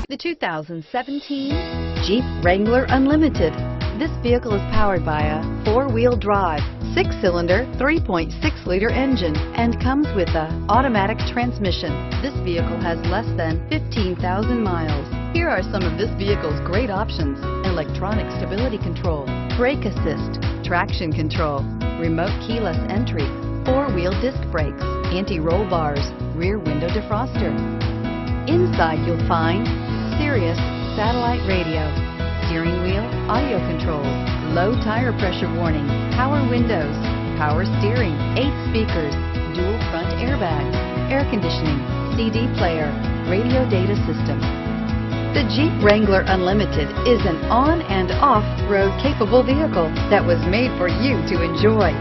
The 2017 Jeep Wrangler Unlimited. This vehicle is powered by a 4-wheel drive, 6-cylinder, 3.6-liter engine and comes with an automatic transmission. This vehicle has less than 15,000 miles. Here are some of this vehicle's great options: electronic stability control, brake assist, traction control, remote keyless entry, 4-wheel disc brakes, anti-roll bars, rear window defroster. Inside you'll find Sirius Satellite Radio, steering wheel audio controls, low tire pressure warning, power windows, power steering, 8 speakers, dual front airbags, air conditioning, CD player, radio data system. The Jeep Wrangler Unlimited is an on and off-road capable vehicle that was made for you to enjoy.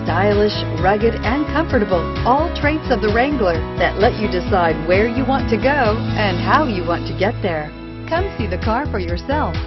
Stylish, rugged, and comfortable, all traits of the Wrangler that let you decide where you want to go and how you want to get there. Come see the car for yourself.